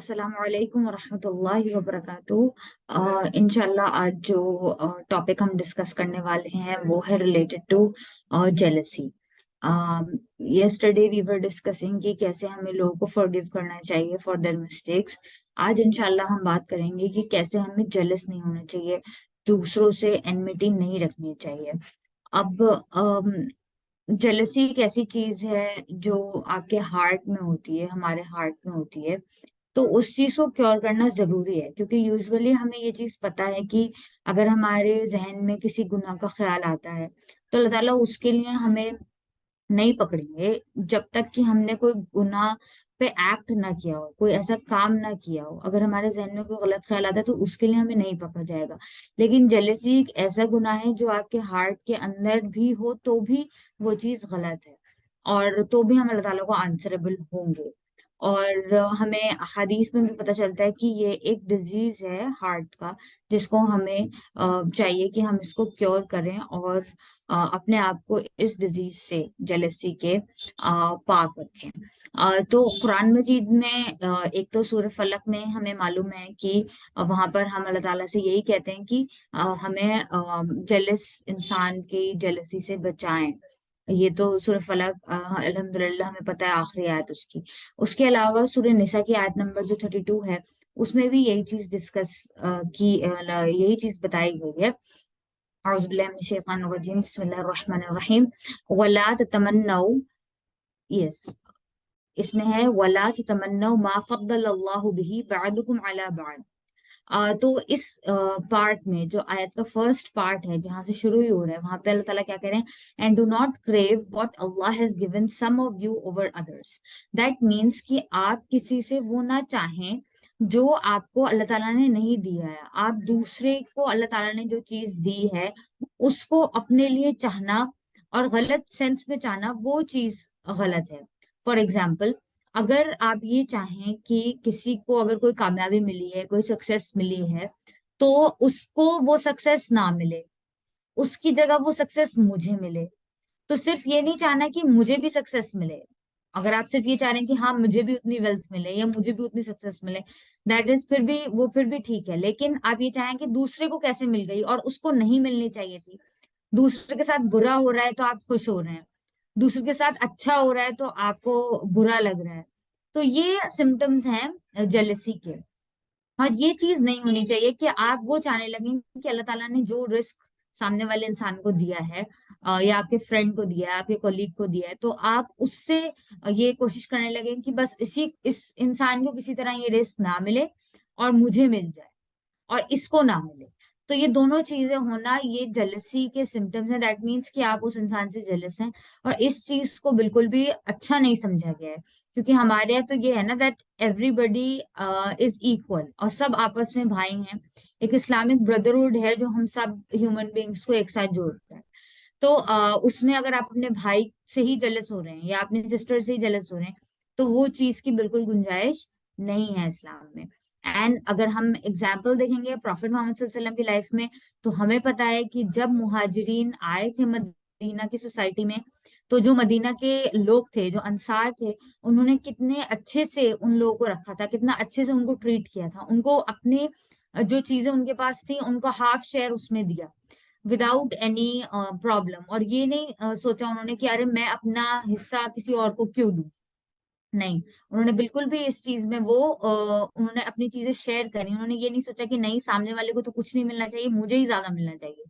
अस्सलाम वालेकुम वरहमतुल्लाहि वबरकातुहू। इंशाल्लाह आज जो टॉपिक हम डिस्कस करने वाले हैं वो है related to jealousy. Yesterday we were discussing कि कैसे हमें लोगों को फॉरगिव करना चाहिए फॉर देयर मिस्टेक्स। आज इंशाल्लाह हम बात करेंगे कि कैसे हमें जेलस नहीं होना चाहिए, दूसरों से एनमिटी नहीं रखनी चाहिए। अब जेलसी एक ऐसी चीज है जो आपके हार्ट में होती है, हमारे हार्ट में होती है। तो उस चीज को क्योर करना जरूरी है, क्योंकि यूजुअली हमें ये चीज पता है कि अगर हमारे जहन में किसी गुनाह का ख्याल आता है तो अल्लाह ताला उसके लिए हमें नहीं पकड़ेंगे जब तक कि हमने कोई गुनाह पे एक्ट ना किया हो, कोई ऐसा काम ना किया हो। अगर हमारे जहन में कोई गलत ख्याल आता है तो उसके लिए हमें नहीं पकड़ा जाएगा। लेकिन जेलेसी एक ऐसा गुनाह है जो आपके हार्ट के अंदर भी हो तो भी वो चीज गलत है, और तो भी हम अल्लाह ताला को आंसरेबल होंगे। और हमें हदीस में भी पता चलता है कि ये एक डिजीज है हार्ट का, जिसको हमें चाहिए कि हम इसको क्योर करें और अपने आप को इस डिजीज से, जेलेसी के, पाक रखें। तो कुरान मजीद में एक तो सूरह फलक में हमें मालूम है कि वहां पर हम अल्लाह ताला से यही कहते हैं कि हमें जेलस इंसान की जेलसी से बचाएं। ये तो सूरह फलक अल्हम्दुलिल्लाह हमें पता है आखिरी आयत उसकी। उसके अलावा सूरह निसा की आयत नंबर जो 32 है, उसमें भी यही चीज डिस्कस की यही चीज बताई गई है। औज़ुबिल्लाहि बिस्मिल्लाहिर रहमानिर रहीम। वला ततमन्नौ, यस, इसमें है वला ततमन्नौ मा फद्दलल्लाहु बिही बअदकुम अला बअद। तो इस पार्ट में जो आयत का फर्स्ट पार्ट है जहां से शुरू ही हो रहा है, वहां पे अल्लाह ताला क्या कह रहे हैं, and do not crave what Allah has given some of you over others. That means कि आप किसी से वो ना चाहें जो आपको अल्लाह ताला ने नहीं दिया है। आप दूसरे को अल्लाह ताला ने जो चीज दी है उसको अपने लिए चाहना और गलत सेंस में चाहना, वो चीज गलत है। फॉर एग्जाम्पल, अगर आप ये चाहें कि किसी को अगर कोई कामयाबी मिली है, कोई सक्सेस मिली है, तो उसको वो सक्सेस ना मिले, उसकी जगह वो सक्सेस मुझे मिले, तो सिर्फ ये नहीं चाहना कि मुझे भी सक्सेस मिले। अगर आप सिर्फ ये चाह रहे हैं कि हाँ मुझे भी उतनी वेल्थ मिले या मुझे भी उतनी सक्सेस मिले, दैट इज फिर भी ठीक है। लेकिन आप ये चाहें कि दूसरे को कैसे मिल गई और उसको नहीं मिलनी चाहिए थी, दूसरे के साथ बुरा हो रहा है तो आप खुश हो रहे हैं, दूसरे के साथ अच्छा हो रहा है तो आपको बुरा लग रहा है, तो ये सिम्टम्स हैं जेलसी के। और ये चीज नहीं होनी चाहिए कि आप वो चाहने लगें कि अल्लाह ताला ने जो रिस्क सामने वाले इंसान को दिया है, या आपके फ्रेंड को दिया है, आपके कोलीग को दिया है, तो आप उससे ये कोशिश करने लगे कि बस इस इंसान को किसी तरह ये रिस्क ना मिले और मुझे मिल जाए और इसको ना मिले। तो ये दोनों चीजें होना, ये जेलसी के सिम्टम्स हैं। दैट मीन्स कि आप उस इंसान से जेलस हैं, और इस चीज को बिल्कुल भी अच्छा नहीं समझा गया है। क्योंकि हमारे यहाँ तो ये है ना, दैट एवरीबडी इज इक्वल, और सब आपस में भाई हैं। एक इस्लामिक ब्रदरहुड है जो हम सब ह्यूमन बींग्स को एक साथ जोड़ता है। तो उसमें अगर आप अपने भाई से ही जेलस हो रहे हैं या अपने सिस्टर से ही जेलस हो रहे हैं, तो वो चीज की बिल्कुल गुंजाइश नहीं है इस्लाम में। एंड अगर हम एग्जाम्पल देखेंगे प्रॉफिट मोहम्मद सल्लल्लाहु अलैहि वसल्लम की लाइफ में, तो हमें पता है कि जब मुहाजिरीन आए थे मदीना की सोसाइटी में, तो जो मदीना के लोग थे, जो अंसार थे, उन्होंने कितने अच्छे से उन लोगों को रखा था, कितना अच्छे से उनको ट्रीट किया था, उनको अपने जो चीजें उनके पास थी उनको हाफ शेयर उसमें दिया, विदाउट एनी प्रॉब्लम। और ये नहीं सोचा उन्होंने कि अरे मैं अपना हिस्सा किसी और को क्यों दूं। नहीं, उन्होंने बिल्कुल भी इस चीज में वो उन्होंने अपनी चीजें शेयर करी। उन्होंने ये नहीं सोचा कि नहीं सामने वाले को तो कुछ नहीं मिलना चाहिए, मुझे ही ज्यादा मिलना चाहिए।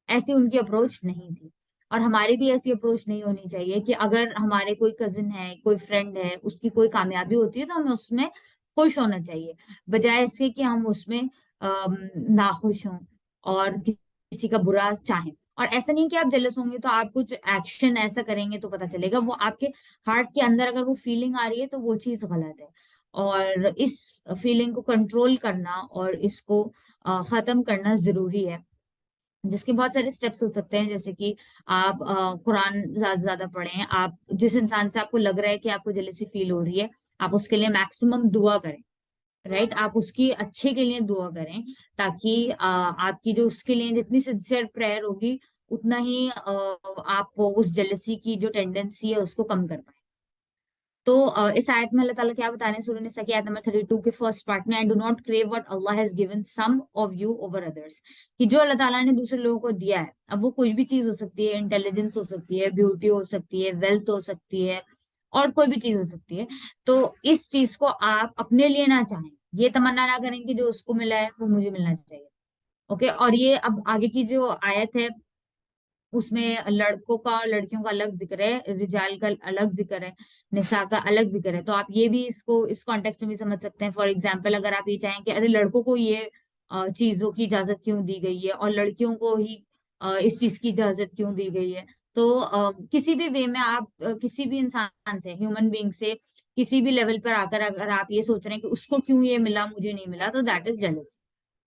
ऐसी उनकी अप्रोच नहीं थी। और हमारी भी ऐसी अप्रोच नहीं होनी चाहिए कि अगर हमारे कोई कजिन है, कोई फ्रेंड है, उसकी कोई कामयाबी होती है तो हमें उसमें खुश होना चाहिए, बजाय इसके कि हम उसमें नाखुश हों और किसी का बुरा चाहें। और ऐसा नहीं कि आप जेलस होंगे तो आप कुछ एक्शन ऐसा करेंगे तो पता चलेगा, वो आपके हार्ट के अंदर अगर वो फीलिंग आ रही है तो वो चीज गलत है। और इस फीलिंग को कंट्रोल करना और इसको खत्म करना जरूरी है, जिसके बहुत सारे स्टेप्स हो सकते हैं। जैसे कि आप कुरान ज्यादा से ज्यादा पढ़ें। आप जिस इंसान से आपको लग रहा है कि आपको जेलेसी फील हो रही है, आप उसके लिए मैक्सिमम दुआ करें। राइट, आप उसकी अच्छे के लिए दुआ करें, ताकि आपकी जो उसके लिए जितनी सिंसियर प्रेयर होगी उतना ही आप उस जेलेसी की जो टेंडेंसी है उसको कम कर पाए। تو इस आयत में अल्लाह ताला क्या बता रहे हैं सूरह निसा की आयत नंबर 32 के फर्स्ट पार्ट में, and do not crave what Allah has given some of you over others, कि जो अल्लाह ताला ने दूसरे लोगों को दिया है, अब वो कोई भी चीज हो सकती है, इंटेलिजेंस हो सकती है, ब्यूटी हो सकती है, वेल्थ हो सकती है, और कोई भी चीज हो सकती है, तो इस चीज को आप अपने लिए ना चाहें, ये तमन्ना ना करें कि जो उसको मिला है वो मुझे मिलना चाहिए। ओके, और ये अब आगे की जो आयत है उसमें लड़कों का और लड़कियों का अलग जिक्र है, रिजाल का अलग जिक्र है, निसा का अलग जिक्र है। तो आप ये भी इसको इस कॉन्टेक्स्ट में भी समझ सकते हैं। फॉर एग्जाम्पल, अगर आप ये चाहें कि अरे लड़कों को ये चीजों की इजाजत क्यों दी गई है और लड़कियों को ही इस चीज की इजाजत क्यों दी गई है, तो किसी भी वे में आप किसी भी इंसान से, ह्यूमन बीइंग से, किसी भी लेवल पर आकर अगर आप ये सोच रहे हैं कि उसको क्यों ये मिला मुझे नहीं मिला, तो दैट इज जेलसी।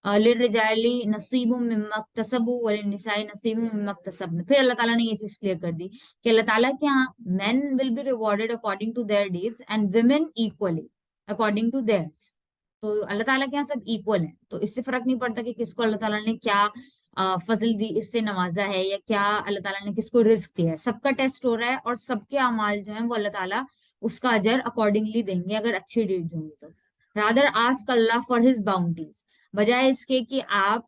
लिर्रिजाली नसीबुम मिम्मा इक्तसबू वलिन्निसाई नसीबुम मिम्मा इक्तसब्न। फिर अल्लाह ताला ने ये चीज क्लियर कर दी कि अल्लाह ताला के यहाँ men will be rewarded according to their deeds and women equally according to theirs. तो अल्लाह ताला के यहाँ सब इक्वल है, तो इससे फर्क नहीं पड़ता कि किसको अल्लाह ताला ने क्या फजल दी, इससे नवाजा है, या क्या अल्लाह ताला ने किसको रिस्क दिया है। सबका टेस्ट हो रहा है और सबके अमाल जो है वो अल्लाह ताला उसका अजर अकॉर्डिंगली देंगे अगर अच्छी डीड्स होंगी तो। Rather ask Allah for his bounties, बजाय इसके कि आप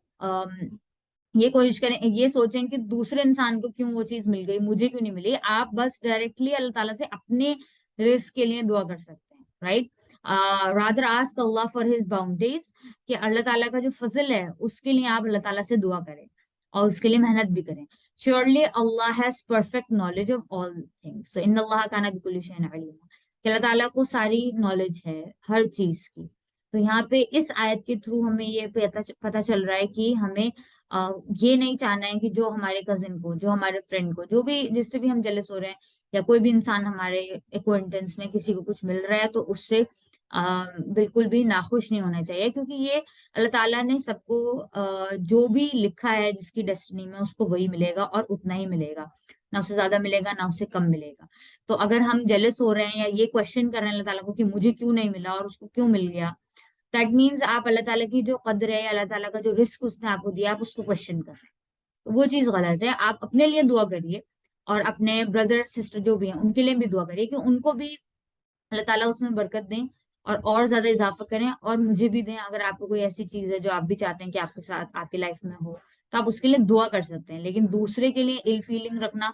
ये कोशिश करें, ये सोचें कि दूसरे इंसान को क्यों वो चीज मिल गई मुझे क्यों नहीं मिली, आप बस डायरेक्टली अल्लाह ताला से अपने रिस्क के लिए दुआ कर सकते हैं, right. Rather ask Allah for his boundaries, कि अल्लाह ताला का जो फजल है उसके लिए आप अल्लाह ताला से दुआ करें और उसके लिए मेहनत भी करें। Surely Allah has perfect knowledge of all things, so इन अल्लाह काना बिकुल्ली शैइन अलीमा, कि अल्लाह ताला को सारी नॉलेज है हर चीज की। तो यहाँ पे इस आयत के थ्रू हमें ये पता चल रहा है कि हमें ये नहीं चाहना है कि जो हमारे कजिन को, जो हमारे फ्रेंड को, जो भी जिससे भी हम जेलस हो रहे हैं, या कोई भी इंसान हमारे एक्वेंटेंस में किसी को कुछ मिल रहा है, तो उससे बिल्कुल भी नाखुश नहीं होना चाहिए, क्योंकि ये अल्लाह ताला ने सबको जो भी लिखा है जिसकी डेस्टिनी में, उसको वही मिलेगा और उतना ही मिलेगा, ना उससे ज्यादा मिलेगा ना उससे कम मिलेगा। तो अगर हम जेलस हो रहे हैं या ये क्वेश्चन कर रहे हैं अल्लाह ताला को कि मुझे क्यों नहीं मिला और उसको क्यों मिल गया, दैट मीन्स आप अल्लाह ताला की जो कदर है, अल्लाह ताला का जो रिस्क उसने आपको दिया, आप उसको क्वेश्चन कर रहे हैं, तो वो चीज गलत है। आप अपने लिए दुआ करिए और अपने ब्रदर सिस्टर जो भी हैं उनके लिए भी दुआ करिए कि उनको भी अल्लाह ताला उसमें बरकत दें और ज्यादा इजाफा करें, और मुझे भी दें। अगर आपको कोई ऐसी चीज है जो आप भी चाहते हैं कि आपके साथ आपकी लाइफ में हो, तो आप उसके लिए दुआ कर सकते हैं, लेकिन दूसरे के लिए इल फीलिंग रखना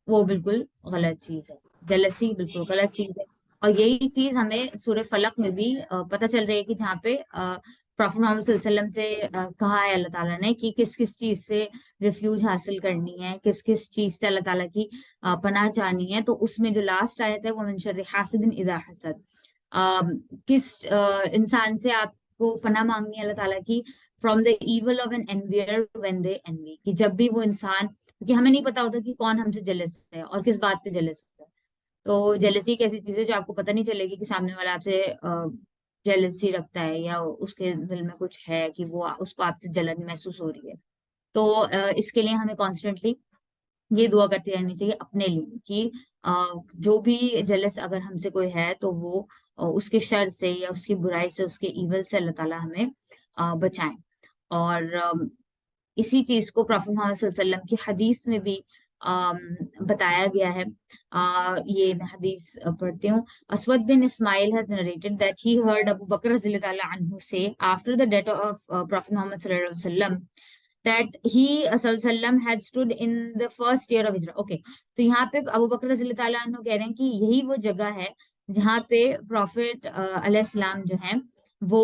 वो बिल्कुल गलत चीज है। जेलसी बिल्कुल गलत चीज है। और यही चीज हमें सूरह फलक में भी पता चल रही है कि जहाँ पे प्रॉफेट मोहम्मद सल्लल्लाहु अलैहि वसल्लम से कहा है अल्लाह ताला ने कि किस किस चीज से रिफ्यूज हासिल करनी है, किस किस चीज से अल्लाह ताला की पनाह चाहनी है। तो उसमें जो लास्ट आयत है वो मिन शर्रि हासिदिन इज़ा हसद, किस इंसान से आपको पनाह मांगनी है अल्लाह ताला की, from the evil of an envier when they envy, कि जब भी वो इंसान, क्योंकि हमें नहीं पता होता कि कौन हमसे जेलस है और किस बात पे जेलस है। तो जेलसी एक ऐसी चीज है जो आपको पता नहीं चलेगी कि सामने वाला आपसे जेलसी रखता है या उसके दिल में कुछ है कि वो उसको आपसे जलन महसूस हो रही है। तो इसके लिए हमें कॉन्स्टेंटली ये दुआ करती रहनी चाहिए अपने लिए कि जो भी जेलस अगर हमसे कोई है तो वो उसके शर से या उसकी बुराई से, उसके ईवल से अल्लाह ताला हमें बचाएं। और इसी चीज को प्रॉफेट मोहम्मद सल्लल्लाहु अलैहि वसल्लम की हदीस में भी बताया गया है। ये मैं हदीस पढ़ती हूँ। Aswad bin Ismail has narrated that he heard Abu Bakr रज़ियल्लाहु ताला अन्हु से after the death of prophet Muhammad सल्लल्लाहु अलैहि वसल्लम that he sallam had stood in the first year of hijra. Okay, तो यहाँ पे अबू बकर रज़ियल्लाहु ताला अन्हु कह रहे हैं कि यही वो जगह है जहाँ पे प्रॉफिट अलैहिस्सलाम जो है वो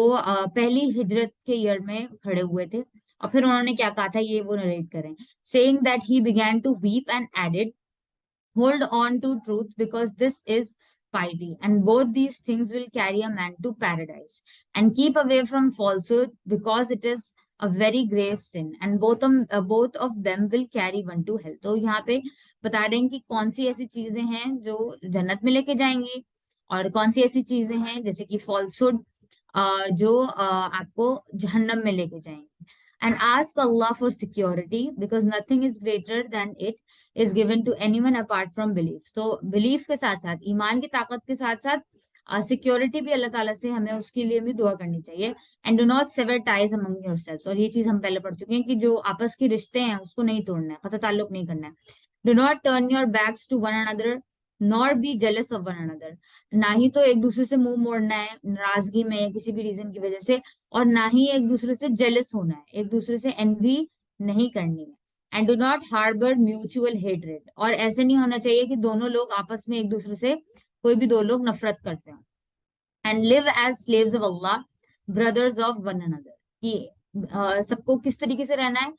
पहली हिजरत के ईयर में खड़े हुए थे। और फिर उन्होंने क्या कहा था ये वो नरेट करें, saying that he began to weep and added, hold on to truth because this is piety, and both these things will carry a man to paradise, and keep away from falsehood because it is a very grave sin, and both of them will carry one to hell. तो यहाँ पे बता रहे हैं कि कौन सी ऐसी चीजें हैं जो जन्नत में लेके जाएंगी, और कौन सी ऐसी चीजें हैं जैसे कि फॉल्सहुड जो आपको जहन्नम में लेके जाएंगे। And ask Allah for security because nothing is greater than it is given to anyone apart from belief. तो बिलीफ के साथ साथ, ईमान की ताकत के साथ साथ सिक्योरिटी भी अल्लाह ताला से हमें उसके लिए भी दुआ करनी चाहिए। And do not sever ties among yourselves, और ये चीज हम पहले पढ़ चुके हैं कि जो आपस के रिश्ते हैं उसको नहीं तोड़ना है, खता ताल्लुक नहीं करना है। Do not turn your backs to one another nor be jealous of one another, ना ही तो एक दूसरे से मुंह मोड़ना है नाराजगी में या किसी भी रीजन की वजह से, और ना ही एक दूसरे से जेलस होना है, एक दूसरे से एनवी नहीं करनी है। And do not harbour mutual hatred, और ऐसे नहीं होना चाहिए कि दोनों लोग आपस में एक दूसरे से, कोई भी दो लोग नफरत करते हैं। And live as slaves of Allah brothers of one another, कि सबको किस तरीके से रहना है,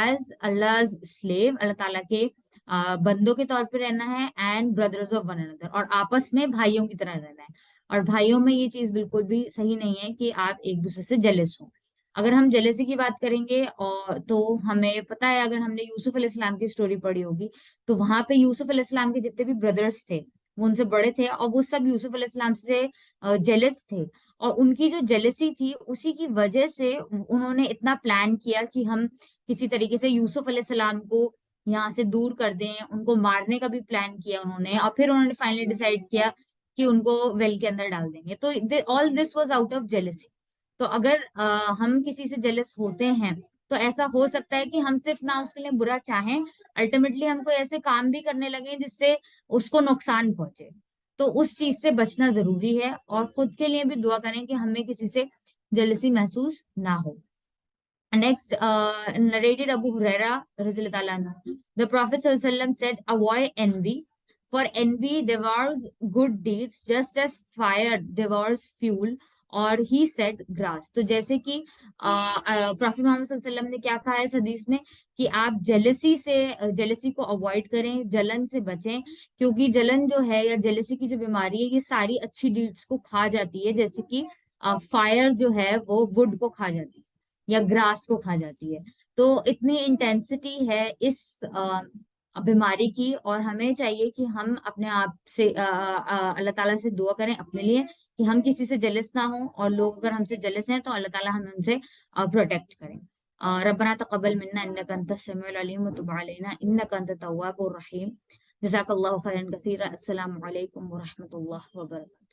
एज अल्लाह स्लेव, अल्लाह ताला के बंदों के तौर पे रहना है, and brothers of one another, और आपस में भाइयों की तरह रहना है। और भाइयों में ये चीज बिल्कुल भी सही नहीं है कि आप एक दूसरे से जेलस हो। अगर हम जेलसी की बात करेंगे और तो हमें पता है, अगर हमने यूसुफ अलैहिस्सलाम की स्टोरी पढ़ी होगी, तो वहां पे यूसुफ अलैहिस्सलाम के जितने भी ब्रदर्स थे वो उनसे बड़े थे, और वो सब यूसुफ अलैहिस्सलाम से जेलस थे। और उनकी जो जेलसी थी उसी की वजह से उन्होंने इतना प्लान किया कि हम किसी तरीके से यूसुफ अलैहिस्सलाम को यहाँ से दूर कर दें, उनको मारने का भी प्लान किया उन्होंने, और फिर उन्होंने फाइनली डिसाइड किया कि उनको वेल के अंदर डाल देंगे। तो all this was out of jealousy. तो अगर हम किसी से जेलस होते हैं तो ऐसा हो सकता है कि हम सिर्फ ना उसके लिए बुरा चाहें, अल्टीमेटली हम कोई ऐसे काम भी करने लगे जिससे उसको नुकसान पहुंचे। तो उस चीज से बचना जरूरी है, और खुद के लिए भी दुआ करें कि हमें किसी से जेलसी महसूस ना हो। Next, narrated Abu Huraira Radhiyallahu anhu, the Prophet sallallahu alaihi wasallam said, "Avoid envy, for envy devours good deeds, just as fire devours fuel." और ही सेड ग्रास, तो जैसे कि प्रॉफिट मोहम्मद सल्लल्लाहु अलैहि वसल्लम ने क्या कहा है इस हदीस में, कि आप जेलसी को अवॉइड करें, जलन से बचें, क्योंकि जलन जो है या जेलसी की जो बीमारी है ये सारी अच्छी डीड्स को खा जाती है, जैसे कि फायर जो है वो वुड को खा जाती है या ग्रास को खा जाती है। तो इतनी इंटेंसिटी है इस बीमारी की, और हमें चाहिए कि हम अपने आप से अल्लाह ताला से दुआ करें अपने लिए कि हम किसी से जेलस ना हो, और लोग अगर हमसे जेलस हैं तो अल्लाह ताला हमें उनसे प्रोटेक्ट करें। रब्बना तक़ब्बल मिन्ना इन्नका अंतस समीउल अलीम व तुब अलैना इन्नका अंतत तव्वाबुर रहीम। जज़ाकल्लाहु खैरन कसीरा। अस्सलामु अलैकुम व रहमतुल्लाहि व बरकातहू।